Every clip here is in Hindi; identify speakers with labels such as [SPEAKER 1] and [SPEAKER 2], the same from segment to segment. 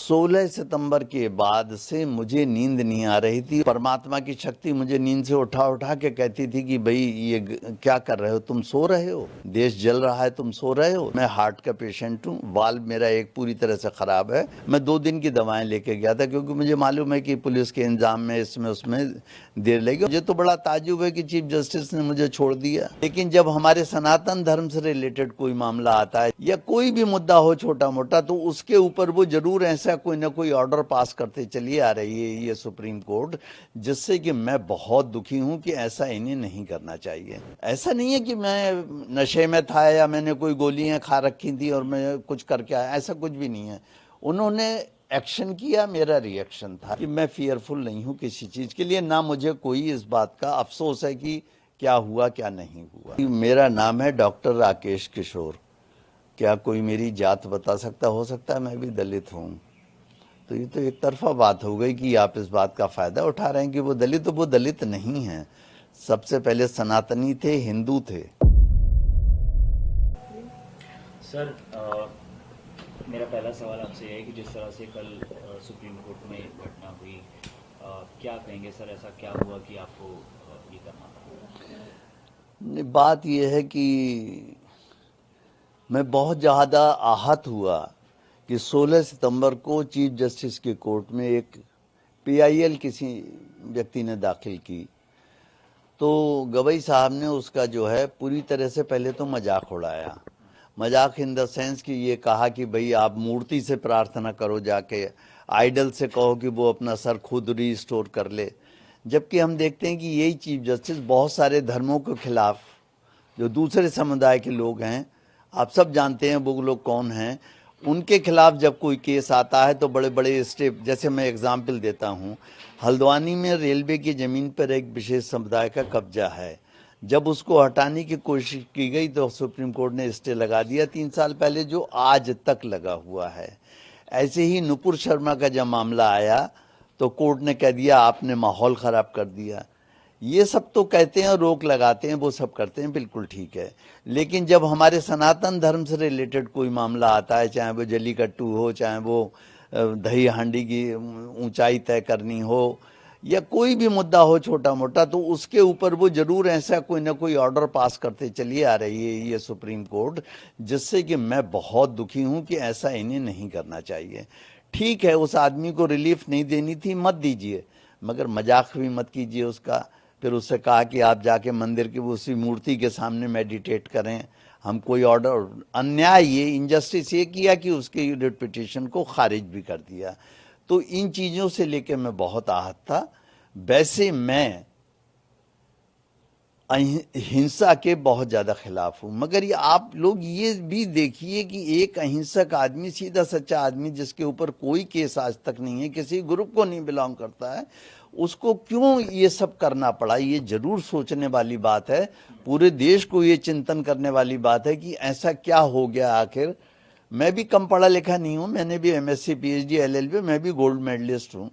[SPEAKER 1] 16 सितंबर के बाद से मुझे नींद नहीं आ रही थी। परमात्मा की शक्ति मुझे नींद से उठा उठा के कहती थी कि भाई ये क्या कर रहे हो, तुम सो रहे हो, देश जल रहा है, तुम सो रहे हो। मैं हार्ट का पेशेंट हूँ, वाल्व मेरा एक पूरी तरह से खराब है। मैं 2 दिन की दवाएं लेके गया था क्योंकि मुझे मालूम है कि पुलिस के इंतजाम में इसमें उसमें देर लगी। मुझे तो बड़ा ताज्जुब है कि चीफ जस्टिस ने मुझे छोड़ दिया। लेकिन जब हमारे सनातन धर्म से रिलेटेड कोई मामला आता है या कोई भी मुद्दा हो छोटा मोटा, तो उसके ऊपर वो जरूर ऐसा कोई ना कोई ऑर्डर पास करते चली आ रही है ये सुप्रीम कोर्ट, जिससे कि मैं बहुत दुखी हूं कि ऐसा इन्हें नहीं करना चाहिए। ऐसा नहीं है कि मैं नशे में था या मैंने कोई गोलियां खा रखी थी और मैं कुछ करके आया, ऐसा कुछ भी नहीं है। उन्होंने एक्शन किया, मेरा रिएक्शन था कि मैं फियरफुल नहीं हूं किसी चीज के लिए, ना मुझे कोई इस बात का अफसोस है कि क्या हुआ क्या नहीं हुआ। मेरा नाम है डॉक्टर राकेश किशोर। क्या कोई मेरी जात बता सकता? हो सकता है मैं भी दलित हूं। तो ये तो एक तरफा बात हो गई कि आप इस बात का फायदा उठा रहे हैं कि वो दलित, तो वो दलित नहीं है। सबसे पहले सनातनी थे, हिंदू थे।
[SPEAKER 2] सर, मेरा पहला सवाल आपसे है कि जिस तरह से कल सुप्रीम कोर्ट में घटना हुई, क्या कहेंगे सर, ऐसा क्या हुआ कि आपको ये करना पड़ा?
[SPEAKER 1] बात यह है कि मैं बहुत ज़्यादा आहत हुआ कि 16 सितंबर को चीफ जस्टिस के कोर्ट में एक पीआईएल किसी व्यक्ति ने दाखिल की, तो गवई साहब ने उसका जो है पूरी तरह से पहले तो मजाक उड़ाया। मजाक इन द सेंस कि ये कहा कि भाई आप मूर्ति से प्रार्थना करो, जाके आइडल से कहो कि वो अपना सर खुद रिस्टोर कर ले। जबकि हम देखते हैं कि यही चीफ जस्टिस बहुत सारे धर्मों के खिलाफ, जो दूसरे समुदाय के लोग हैं, आप सब जानते हैं वो लोग कौन हैं, उनके खिलाफ जब कोई केस आता है तो बड़े बड़े स्टेप, जैसे मैं एग्जाम्पल देता हूं, हल्द्वानी में रेलवे की जमीन पर एक विशेष समुदाय का कब्जा है। जब उसको हटाने की कोशिश की गई तो सुप्रीम कोर्ट ने स्टे लगा दिया 3 साल पहले, जो आज तक लगा हुआ है। ऐसे ही नुपुर शर्मा का जब मामला आया तो कोर्ट ने कह दिया आपने माहौल खराब कर दिया। ये सब तो कहते हैं, रोक लगाते हैं, वो सब करते हैं, बिल्कुल ठीक है। लेकिन जब हमारे सनातन धर्म से रिलेटेड कोई मामला आता है, चाहे वो जल्लीकट्टू हो, चाहे वो दही हांडी की ऊंचाई तय करनी हो, या कोई भी मुद्दा हो छोटा मोटा, तो उसके ऊपर वो जरूर ऐसा कोई ना कोई ऑर्डर पास करते चली आ रही है ये सुप्रीम कोर्ट, जिससे कि मैं बहुत दुखी हूं कि ऐसा इन्हें नहीं करना चाहिए। ठीक है, उस आदमी को रिलीफ नहीं देनी थी, मत दीजिए, मगर मजाक भी मत कीजिए उसका। फिर उससे कहा कि आप जाके मंदिर की उसी मूर्ति के सामने मेडिटेट करें। हम कोई ऑर्डर, अन्याय, ये इनजस्टिस ये किया कि उसके रिट पिटीशन को खारिज भी कर दिया। तो इन चीजों से लेकर मैं बहुत आहत था। वैसे मैं हिंसा के बहुत ज्यादा खिलाफ हूं, मगर ये आप लोग ये भी देखिए कि एक अहिंसक आदमी, सीधा सच्चा आदमी, जिसके ऊपर कोई केस आज तक नहीं है, किसी ग्रुप को नहीं बिलोंग करता है, उसको क्यों ये सब करना पड़ा। ये जरूर सोचने वाली बात है, पूरे देश को ये चिंतन करने वाली बात है कि ऐसा क्या हो गया आखिर। मैं भी कम पढ़ा लिखा नहीं हूं, मैंने भी एमएससी पीएचडी एलएलबी, मैं भी गोल्ड मेडलिस्ट हूं।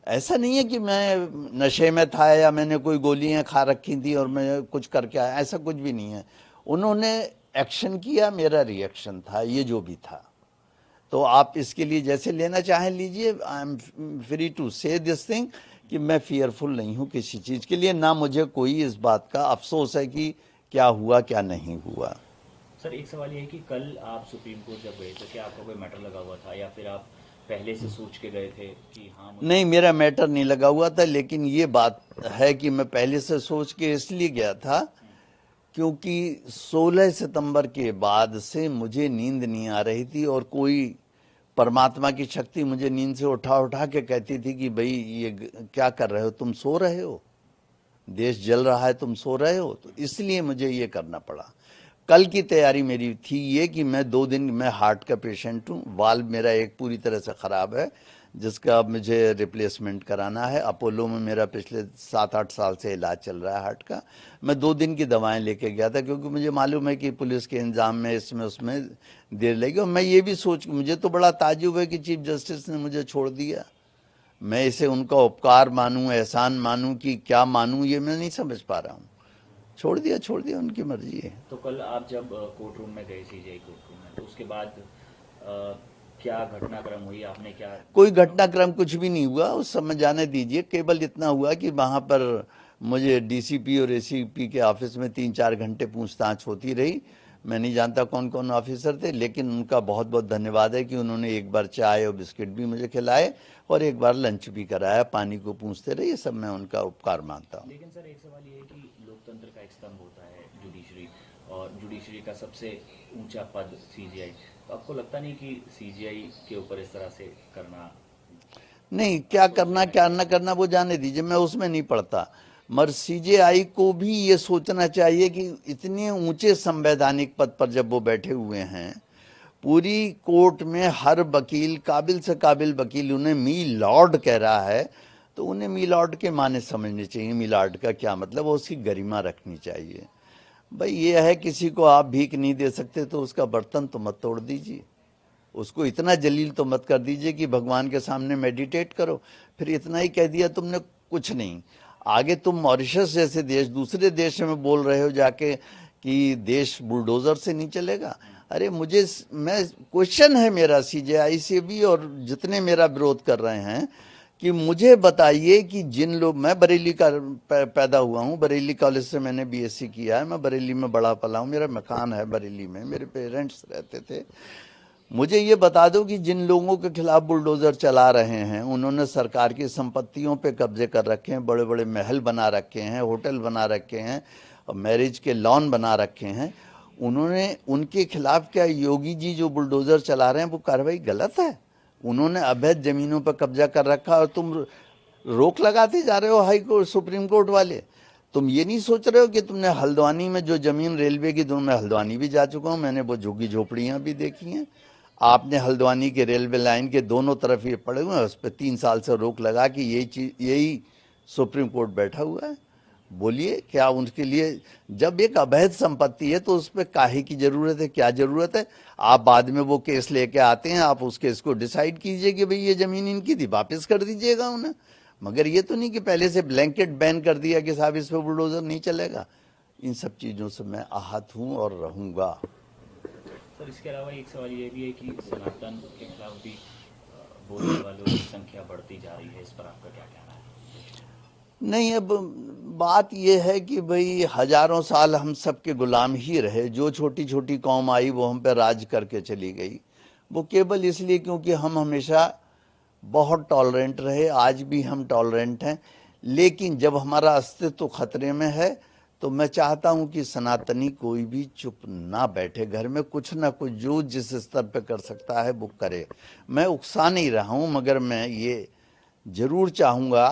[SPEAKER 1] ऐसा नहीं है कि मैं नशे में था या मैंने कोई गोलियां खा रखी थी और मैं कुछ करके आया, ऐसा कुछ भी नहीं है। उन्होंने एक्शन किया, मेरा रिएक्शन था, ये जो भी था। तो आप इसके लिए जैसे लेना चाहें लीजिए। आई एम फ्री टू से दिस थिंग कि मैं फियरफुल नहीं हूं किसी चीज के लिए, ना मुझे कोई इस बात का अफसोस है कि क्या हुआ क्या नहीं हुआ।
[SPEAKER 2] सर, एक सवाल ये है कि कल आप सुप्रीम कोर्ट जब गए तो क्या आपका कोई मैटर लगा हुआ था, या फिर आप पहले से सोच के गए थे कि हाँ मुझे?
[SPEAKER 1] नहीं, मेरा मैटर नहीं लगा हुआ था, लेकिन ये बात है कि मैं पहले से सोच के इसलिए गया था क्योंकि 16 सितंबर के बाद से मुझे नींद नहीं आ रही थी और कोई परमात्मा की शक्ति मुझे नींद से उठा उठा के कहती थी कि भाई ये क्या कर रहे हो, तुम सो रहे हो, देश जल रहा है, तुम सो रहे हो। तो इसलिए मुझे ये करना पड़ा। कल की तैयारी मेरी थी ये कि मैं 2 दिन, मैं हार्ट का पेशेंट हूँ, वाल्व मेरा एक पूरी तरह से खराब है, जिसका अब मुझे रिप्लेसमेंट कराना है। अपोलो में मेरा पिछले 7-8 साल से इलाज चल रहा है हार्ट का। मैं 2 दिन की दवाएं लेके गया था क्योंकि मुझे मालूम है कि पुलिस के इंतजाम में इसमें उसमें देर लगी। और मैं ये भी सोच, मुझे तो बड़ा ताज्जुब है कि चीफ जस्टिस ने मुझे छोड़ दिया। मैं इसे उनका उपकार मानूं, एहसान मानूं कि क्या मानूं, ये मैं नहीं समझ पा रहा हूँ। छोड़ दिया, उनकी मर्जी है।
[SPEAKER 2] तो कल आप जब कोर्ट रूम में गए, सीजीआई कोर्ट रूम में, तो उसके बाद क्या घटनाक्रम हुई, आपने क्या?
[SPEAKER 1] कोई घटनाक्रम कुछ भी नहीं हुआ, उस समय जाने दीजिए। केवल इतना हुआ कि वहां पर मुझे डीसीपी और एसीपी के ऑफिस में 3-4 घंटे पूछताछ होती रही। मैं नहीं जानता कौन कौन ऑफिसर थे, लेकिन उनका बहुत बहुत धन्यवाद है कि उन्होंने एक बार चाय और बिस्किट भी मुझे खिलाए और एक बार लंच भी कराया, पानी को पूछते रहे। ये सब मैं उनका उपकार मानता हूँ।
[SPEAKER 2] लेकिन सर एक सवाल ये है कि लोकतंत्र का एक स्तंभ होता है जुडिशरी, और जुडिशरी का सबसे ऊंचा पद सीजीआई। तो आपको लगता नहीं कि सीजीआई के ऊपर इस तरह से करना?
[SPEAKER 1] नहीं, क्या करना क्या न करना वो जाने दीजिए, मैं उसमें नहीं पड़ता। मगर सीजेआई को भी ये सोचना चाहिए कि इतने ऊंचे संवैधानिक पद पर जब वो बैठे हुए हैं, पूरी कोर्ट में हर वकील, काबिल से काबिल वकील उन्हें मी लॉर्ड कह रहा है, तो उन्हें मी लॉर्ड के माने समझने चाहिए। मी लॉर्ड का क्या मतलब, वो उसकी गरिमा रखनी चाहिए। भाई ये है, किसी को आप भीख नहीं दे सकते तो उसका बर्तन तो मत तोड़ दीजिए, उसको इतना जलील तो मत कर दीजिए कि भगवान के सामने मेडिटेट करो। फिर इतना ही कह दिया तुमने, कुछ नहीं। आगे तुम मॉरिशस जैसे देश, दूसरे देश में बोल रहे हो जाके कि देश बुलडोजर से नहीं चलेगा। अरे मैं क्वेश्चन है मेरा सीजेआई से भी और जितने मेरा विरोध कर रहे हैं कि मुझे बताइए कि जिन लोग, मैं बरेली का पैदा हुआ हूँ, बरेली कॉलेज से मैंने बीएससी किया है, मैं बरेली में बड़ा पला हूँ, मेरा मकान है बरेली में, मेरे पेरेंट्स रहते थे। मुझे ये बता दो कि जिन लोगों के खिलाफ बुलडोजर चला रहे हैं, उन्होंने सरकार की संपत्तियों पे कब्जे कर रखे हैं, बड़े बड़े महल बना रखे हैं, होटल बना रखे हैं, मैरिज के लॉन बना रखे हैं, उन्होंने, उनके खिलाफ क्या योगी जी जो बुलडोजर चला रहे हैं वो कार्रवाई गलत है? उन्होंने अवैध जमीनों पर कब्जा कर रखा और तुम रोक लगाते जा रहे हो, हाई कोर्ट सुप्रीम कोर्ट वाले। तुम ये नहीं सोच रहे हो कि तुमने हल्द्वानी में जो जमीन रेलवे की, मैं हल्द्वानी भी जा चुका हूँ, मैंने वो झुग्गी झोपड़ियां भी देखी हैं। आपने हल्द्वानी के रेलवे लाइन के दोनों तरफ ये पड़े हुए हैं, उस पर 3 साल से रोक लगा कि यही चीज, यही सुप्रीम कोर्ट बैठा हुआ है। बोलिए क्या उनके लिए, जब एक अवैध संपत्ति है तो उस पर काहे की जरूरत है, क्या जरूरत है? आप बाद में वो केस लेके आते हैं, आप उस केस को डिसाइड कीजिए कि भाई ये जमीन इनकी थी, वापस कर दीजिएगा उन्हें। मगर ये तो नहीं कि पहले से ब्लैंकेट बैन कर दिया कि साहब इस पर बुलडोजर नहीं चलेगा। इन सब चीजों से मैं आहत हूं और रहूंगा।
[SPEAKER 2] सर इसके अलावा एक सवाल ये भी है कि सनातन के खिलाफ भी बोलने वालों की संख्या बढ़ती जा रही है, इस पर आपका क्या कहना है?
[SPEAKER 1] नहीं, अब बात यह है कि भाई हजारों साल हम सबके गुलाम ही रहे। जो छोटी छोटी कौम आई वो हम पे राज करके चली गई, वो केवल इसलिए क्योंकि हम हमेशा बहुत टॉलरेंट रहे। आज भी हम टॉलरेंट हैं, लेकिन जब हमारा अस्तित्व खतरे में है तो मैं चाहता हूं कि सनातनी कोई भी चुप ना बैठे, घर में कुछ ना कुछ जो जिस स्तर पे कर सकता है वो करे। मैं उकसा नहीं रहा हूं, मगर मैं ये जरूर चाहूंगा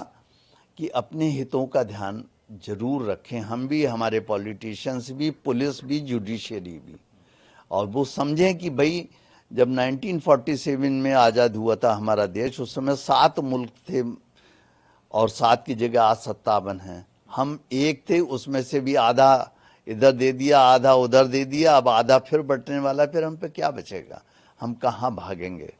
[SPEAKER 1] कि अपने हितों का ध्यान जरूर रखें, हम भी, हमारे पॉलिटिशियंस भी, पुलिस भी, जुडिशरी भी। और वो समझें कि भाई जब 1947 में आज़ाद हुआ था हमारा देश, उस समय 7 मुल्क थे और 7 की जगह आज 57 हैं। हम एक थे, उसमें से भी आधा इधर दे दिया, आधा उधर दे दिया, अब आधा फिर बंटने वाला, फिर हम पे क्या बचेगा? हम कहाँ भागेंगे?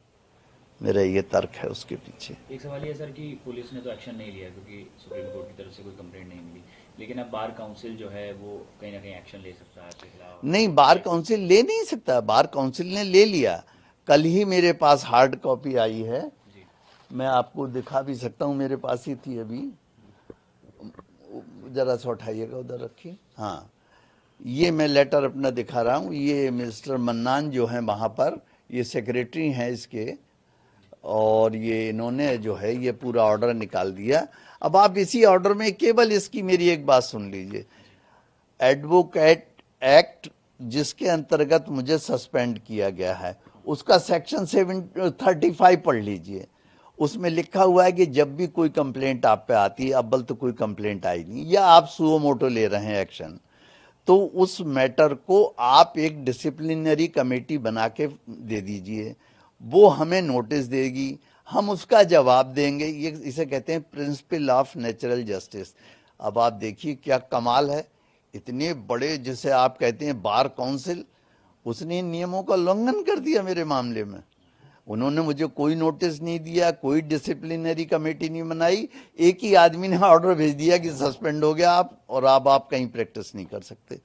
[SPEAKER 1] मेरा ये तर्क है उसके पीछे।
[SPEAKER 2] एक सवाल ये सर कि पुलिस ने तो एक्शन नहीं लिया क्योंकि सुप्रीम कोर्ट की तरफ से कोई कंप्लेंट नहीं मिली, लेकिन अब बार काउंसिल जो है वो कहीं ना कहीं एक्शन ले सकता है आपके खिलाफ।
[SPEAKER 1] नहीं, बार काउंसिल ले नहीं सकता, बार काउंसिल ने ले लिया। कल ही मेरे पास हार्ड कॉपी आई है,
[SPEAKER 2] जी।
[SPEAKER 1] मैं आपको दिखा भी सकता हूँ, मेरे पास ही थी अभी, जरा सा उठाइएगा, उधर रखिए। हाँ, ये मैं लेटर अपना दिखा रहा हूँ। ये मिस्टर मन्नान जो है वहाँ पर, ये सेक्रेटरी हैं इसके, और ये इन्होंने जो है ये पूरा ऑर्डर निकाल दिया। अब आप इसी ऑर्डर में केवल इसकी मेरी एक बात सुन लीजिए। एडवोकेट एक्ट जिसके अंतर्गत मुझे सस्पेंड किया गया है, उसका सेक्शन 735 पढ़ लीजिए। उसमें लिखा हुआ है कि जब भी कोई कंप्लेंट आप पे आती है, अव्वल तो कोई कंप्लेंट आई नहीं, या आप सुओ मोटो ले रहे हैं एक्शन, तो उस मैटर को आप एक डिसिप्लिनरी कमेटी बना के दे दीजिए, वो हमें नोटिस देगी, हम उसका जवाब देंगे। ये इसे कहते हैं प्रिंसिपल ऑफ नेचुरल जस्टिस। अब आप देखिए क्या कमाल है, इतने बड़े जिसे आप कहते हैं बार काउंसिल, उसने इन नियमों का उल्लंघन कर दिया मेरे मामले में। उन्होंने मुझे कोई नोटिस नहीं दिया, कोई डिसिप्लिनरी कमेटी नहीं बनाई, एक ही आदमी ने ऑर्डर भेज दिया कि सस्पेंड हो गया आप, और अब आप कहीं प्रैक्टिस नहीं कर सकते।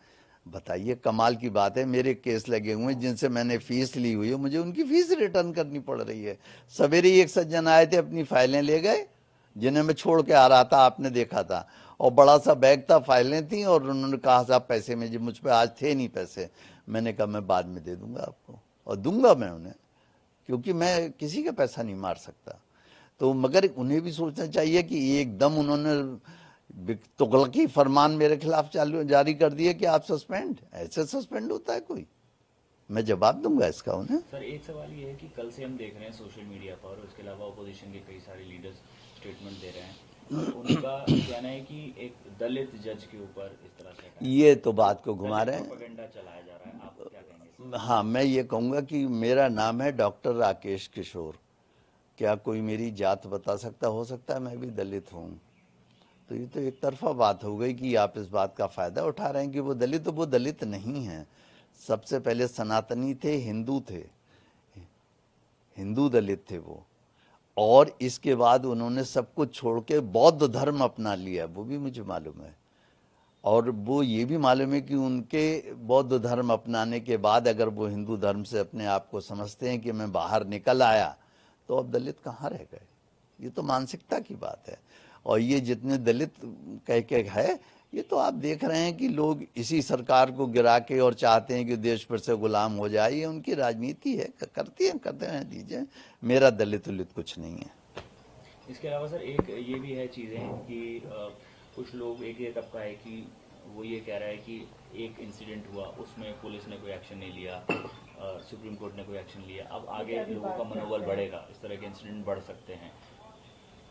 [SPEAKER 1] बताइए, कमाल की बात है, मेरे केस लगे हुए हैं जिनसे मैंने फीस ली हुई है, मुझे उनकी फीस रिटर्न करनी पड़ रही है। सवेरे ही एक सज्जन आए थे, अपनी फाइलें ले गए, जिन्हें मैं छोड़ के आ रहा था, आपने देखा था, और बड़ा सा बैग था, फाइलें थी, और उन्होंने कहा साहब पैसे में, जी मुझ पे आज थे नहीं पैसे। मैंने कहा मैं बाद में दे दूंगा आपको, और दूंगा मैं उन्हें, क्योंकि मैं किसी का पैसा नहीं मार सकता। तो मगर उन्हें भी सोचना चाहिए कि एकदम उन्होंने तुगलकी फरमान मेरे खिलाफ चालू जारी कर दिए कि आप सस्पेंड, ऐसे सस्पेंड होता है कोई? मैं जवाब दूंगा इसका उन्हें।
[SPEAKER 2] सर एक सवाल ये है कि कल से हम देख रहे हैं सोशल मीडिया पर, और उसके अलावा अपोजिशन के कई सारे लीडर्स स्टेटमेंट दे रहे हैं, और उनका कहना है कि एक दलित जज के ऊपर इस तरह से
[SPEAKER 1] ये तो बात को घुमा रहे हैं।
[SPEAKER 2] प्रोपेगेंडा चलाया जा रहा है, आप क्या कहेंगे?
[SPEAKER 1] हाँ, मैं ये कहूंगा कि मेरा नाम है डॉक्टर राकेश किशोर। क्या कोई मेरी जात बता सकता? हो सकता है मैं भी दलित हूँ। तो ये तो एक तरफा बात हो गई कि आप इस बात का फायदा उठा रहे हैं कि वो दलित, तो वो दलित नहीं है। सबसे पहले सनातनी थे, हिंदू थे, हिंदू दलित थे वो, और इसके बाद उन्होंने सब कुछ छोड़ के बौद्ध धर्म अपना लिया, वो भी मुझे मालूम है। और वो ये भी मालूम है कि उनके बौद्ध धर्म अपनाने के बाद अगर वो हिंदू धर्म से अपने आप को समझते हैं कि मैं बाहर निकल आया, तो अब दलित कहाँ रह गए? ये तो मानसिकता की बात है। और ये जितने दलित कह के है, ये तो आप देख रहे हैं कि लोग इसी सरकार को गिरा के और चाहते हैं कि देश पर से गुलाम हो जाए। ये उनकी राजनीति है, करते हैं, दीजिए। मेरा दलित उलित कुछ नहीं है।
[SPEAKER 2] इसके अलावा सर एक ये भी है चीज़ें कि कुछ लोग, एक ये तबका है कि वो ये कह रहा है कि एक इंसिडेंट हुआ, उसमें पुलिस ने कोई एक्शन नहीं लिया, सुप्रीम कोर्ट ने कोई एक्शन लिया, अब आगे लोगों का मनोबल बढ़ेगा, इस तरह के इंसिडेंट बढ़ सकते हैं,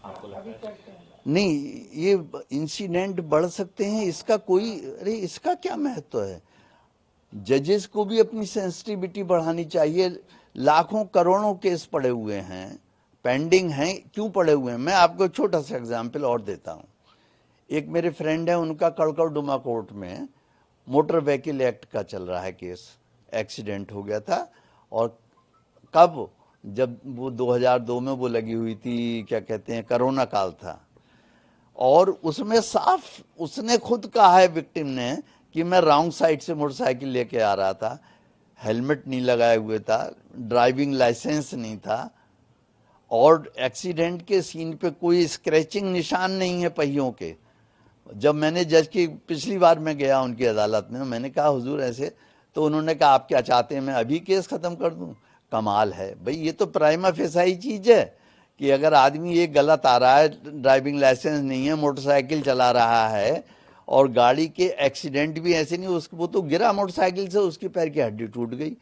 [SPEAKER 2] आपको लगता है?
[SPEAKER 1] नहीं, ये इंसिडेंट बढ़ सकते हैं, इसका कोई, अरे इसका क्या महत्व है? जजेस को भी अपनी सेंसिटिविटी बढ़ानी चाहिए। लाखों करोड़ों केस पड़े हुए हैं, पेंडिंग हैं, क्यों पड़े हुए हैं? मैं आपको एक छोटा सा एग्जाम्पल और देता हूं। एक मेरे फ्रेंड है, उनका कड़कड़डुमा कोर्ट में मोटर व्हीकल एक्ट का चल रहा है केस। एक्सीडेंट हो गया था, और कब? जब वो 2002 में वो लगी हुई थी, क्या कहते हैं, कोरोना काल था, और उसमें साफ उसने खुद कहा है, विक्टिम ने, कि मैं रॉन्ग साइड से मोटरसाइकिल लेके आ रहा था, हेलमेट नहीं लगाए हुए था, ड्राइविंग लाइसेंस नहीं था, और एक्सीडेंट के सीन पे कोई स्क्रैचिंग निशान नहीं है पहियों के। जब मैंने जज की पिछली बार मैं गया उनकी अदालत में, मैंने कहा हुजूर ऐसे, तो उन्होंने कहा आप क्या चाहते हैं मैं अभी केस खत्म कर दूं? कमाल है भाई, ये तो प्राइमा फेसाई चीज है कि अगर आदमी एक गलत आ रहा है, ड्राइविंग लाइसेंस नहीं है, मोटरसाइकिल चला रहा है, और गाड़ी के एक्सीडेंट भी ऐसे नहीं, उसको वो तो गिरा मोटरसाइकिल से, उसकी पैर की हड्डी टूट गई।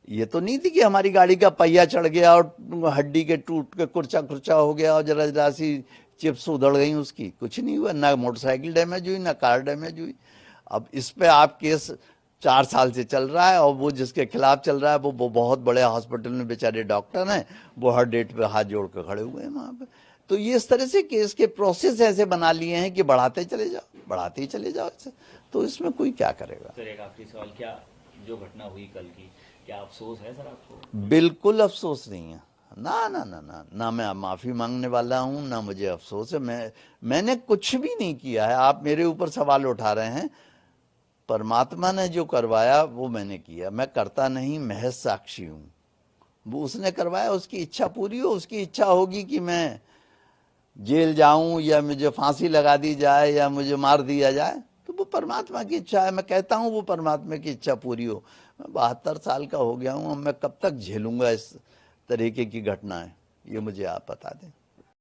[SPEAKER 1] ये तो नहीं थी कि हमारी गाड़ी का पहिया चढ़ गया और हड्डी के टूट के कुर्चा कुर्चा हो गया और जरा जरा सी चिप्स उधड़ गई उसकी, कुछ नहीं हुआ, ना मोटरसाइकिल डैमेज हुई, ना कार डैमेज हुई। अब इस पे आप केस 4 साल से चल रहा है, और वो जिसके खिलाफ चल रहा है वो बहुत बड़े हॉस्पिटल में बेचारे डॉक्टर हैं, वो हर डेट पे हाथ जोड़ कर खड़े हुए हैं वहां पे। तो ये इस तरह से केस के प्रोसेस ऐसे बना लिए हैं कि बढ़ाते चले जाओ, बढ़ाते ही चले जाओ इसे, तो इसमें कोई क्या करेगा?
[SPEAKER 2] सर एक आखिरी सवाल, क्या जो घटना हुई कल की, क्या अफसोस है सर आपको?
[SPEAKER 1] बिल्कुल अफसोस नहीं है, ना ना ना ना ना, मैं माफी मांगने वाला हूं, ना मुझे अफसोस है। मैंने कुछ भी नहीं किया है। आप मेरे ऊपर सवाल उठा रहे हैं, परमात्मा ने जो करवाया वो मैंने किया, मैं करता नहीं, महज साक्षी हूं। वो उसने करवाया, उसकी इच्छा पूरी हो, उसकी इच्छा होगी कि मैं जेल जाऊं, या मुझे फांसी लगा दी जाए, या मुझे मार दिया जाए, तो वो परमात्मा की इच्छा है। मैं कहता हूं वो परमात्मा की इच्छा पूरी हो। मैं 72 साल का हो गया हूं, अब मैं कब तक झेलूंगा इस तरीके की घटनाएं, ये मुझे आप बता दें।